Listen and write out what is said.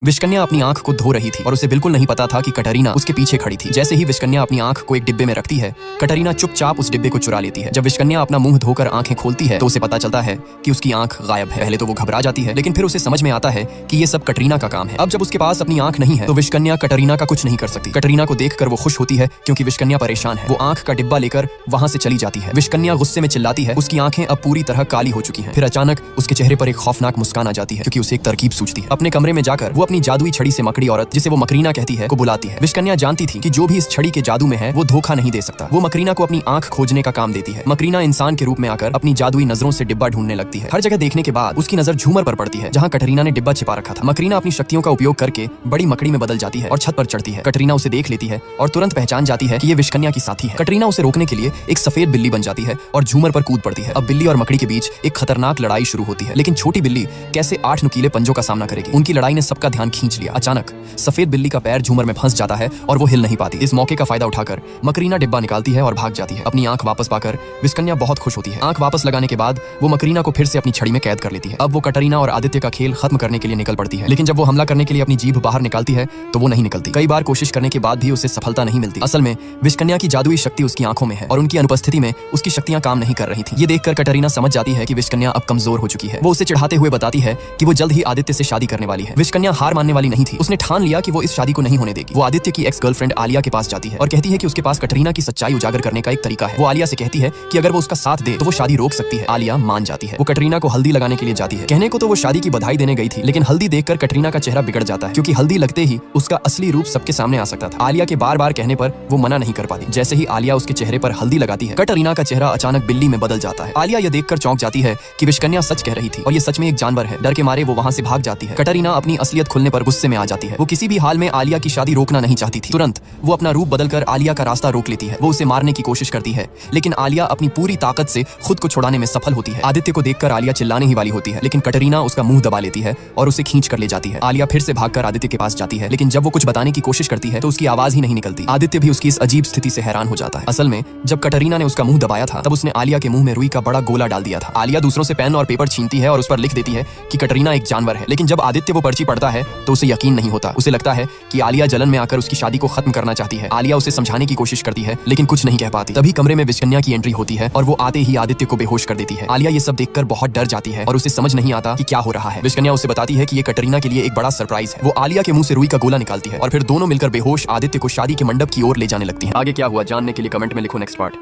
विशकन्या अपनी आंख को धो रही थी और उसे बिल्कुल नहीं पता था कि कटरीना उसके पीछे खड़ी थी। जैसे ही विशकन्या अपनी आंख को एक डिब्बे में रखती है, कटरीना चुपचाप उस डिब्बे को चुरा लेती है। जब विशकन्या अपना मुंह धोकर आंखें खोलती है तो उसे पता चलता है कि उसकी आंख गायब है। पहले तो वो घबरा जाती है, लेकिन फिर उसे समझ में आता है कि ये सब कटरीना का काम है। अब जब उसके पास अपनी आंख नहीं है तो विशकन्या कटरीना का कुछ नहीं कर सकती। कटरीना को देखकर वो खुश होती है क्योंकि विशकन्या परेशान है। वो आंख का डिब्बा लेकर वहां से चली जाती है। विशकन्या गुस्से में चिल्लाती है। उसकी आंखें अब पूरी तरह काली हो चुकी हैं। फिर अचानक उसके चेहरे पर एक खौफनाक मुस्कान आ जाती है क्योंकि उसे एक तरकीब सूझती है। अपने कमरे में जाकर वो अपनी जादुई छड़ी से मकड़ी औरत, जिसे वो मकरीना कहती है, को बुलाती है। विशकन्या जानती थी कि जो भी इस छड़ी के जादू में है वो धोखा नहीं दे सकता। वो मकरीना को अपनी आंख खोजने का काम देती है। मकरीना इंसान के रूप में आकर अपनी जादुई नजरों से डिब्बा ढूंढने लगती है। हर जगह देखने के बाद उसकी नजर झूमर पर पड़ती है जहाँ कटरीना ने डिब्बा छिपा रखा था। मकरीना अपनी शक्तियों का उपयोग करके बड़ी मकड़ी में बदल जाती है और छत पर चढ़ती है। कटरीना उसे देख लेती है और तुरंत पहचान जाती है कि ये विशकन्या की साथी है। कटरीना उसे रोकने के लिए एक सफेद बिल्ली बन जाती है और झूमर पर कूद पड़ती है। अब बिल्ली और मकड़ी के बीच एक खतरनाक लड़ाई शुरू होती है, लेकिन छोटी बिल्ली कैसे 8 नुकीले पंजों का सामना करेगी। उनकी लड़ाई ने सबका ध्यान खींच लिया। अचानक सफेद बिल्ली का पैर झूमर में फंस जाता है और वो हिल नहीं पाती। इस मौके का फायदा उठाकर मकरीना डिब्बा निकालती है और भाग जाती है। अपनी आंख वापस पाकर विशकन्या बहुत खुश होती है। आंख वापस लगाने के बाद वो मकरीना को फिर से अपनी छड़ी में कैद कर लेती है। अब वो कटरीना और आदित्य का खेल खत्म करने के लिए निकल पड़ती है, लेकिन जब वो हमला करने के लिए अपनी जीभ बाहर निकालती है तो वो नहीं निकलती। कई बार कोशिश करने के बाद भी उसे सफलता नहीं मिलती। असल में विशकन्या की जादुई शक्ति उसकी आंखों में है और उनकी अनुपस्थिति में उसकी शक्तियां काम नहीं कर रही थी। ये देखकर कटरीना समझ जाती है कि विशकन्या अब कमजोर हो चुकी है। वो उसे चिढ़ाते हुए बताती है कि वो जल्द ही आदित्य से शादी करने वाली है। विशकन्या हार मानने वाली नहीं थी। उसने ठान लिया कि वो इस शादी को नहीं होने देगी। वो आदित्य की एक्स गर्लफ्रेंड आलिया के पास जाती है और कहती है कि उसके पास कटरीना की सच्चाई उजागर करने का एक तरीका है। वो आलिया से कहती है कि अगर वो उसका साथ दे तो वो शादी रोक सकती है। आलिया मान जाती है। वो कटरीना को हल्दी लगाने के लिए जाती है। कहने को तो वो शादी की बधाई देने गई थी, लेकिन हल्दी देखकर कटरीना का चेहरा बिगड़ जाता है क्योंकि हल्दी लगते ही उसका असली रूप सबके सामने आ सकता था। आलिया के बार बार कहने पर वो मना नहीं कर पाती। जैसे ही आलिया उसके चेहरे पर हल्दी लगाती है, कटरीना का चेहरा अचानक बिल्ली में बदल जाता है। आलिया यह देखकर चौंक जाती है कि विशकन्या सच कह रही थी और ये सच में एक जानवर है। डर के मारे वो वहां से भाग जाती है। कटरीना अपनी असलियत खुलने पर गुस्से में आ जाती है। वो किसी भी हाल में आलिया की शादी रोकना नहीं चाहती थी। तुरंत वो अपना रूप बदलकर आलिया का रास्ता रोक लेती है। वो उसे मारने की कोशिश करती है, लेकिन आलिया अपनी पूरी ताकत से खुद को छुड़ाने में सफल होती है। आदित्य को देखकर आलिया चिल्लाने ही वाली होती है, लेकिन कटरीना उसका मुंह दबा लेती है और उसे खींच कर ले जाती है। आलिया फिर से भागकर आदित्य के पास जाती है, लेकिन जब वो कुछ बताने की कोशिश करती है तो उसकी आवाज ही नहीं निकलती। आदित्य भी उसकी इस अजीब स्थिति से हैरान हो जाता है। असल में जब कटरीना ने उसका मुंह दबाया था तब उसने आलिया के मुंह में रुई का बड़ा गोला डाल दिया था। आलिया दूसरों से पेन और पेपर छीनती है और उस पर लिख देती है कि कटरीना एक जानवर है, लेकिन जब आदित्य वो पर्ची पढ़ता है तो उसे यकीन नहीं होता। उसे लगता है कि आलिया जलन में आकर उसकी शादी को खत्म करना चाहती है। आलिया उसे समझाने की कोशिश करती है, लेकिन कुछ नहीं कह पाती। तभी कमरे में विशकन्या की एंट्री होती है और वो आते ही आदित्य को बेहोश कर देती है। आलिया ये सब देखकर बहुत डर जाती है और उसे समझ नहीं आता कि क्या हो रहा है। विशकन्या उसे बताती है कि ये कटरीना के लिए एक बड़ा सरप्राइज है। वो आलिया के मुंह से रुई का गोला निकालती है और फिर दोनों मिलकर बेहोश आदित्य को शादी के मंडप की ओर ले जाने लगती है। आगे क्या हुआ जानने के लिए कमेंट में लिखो नेक्स्ट पार्ट।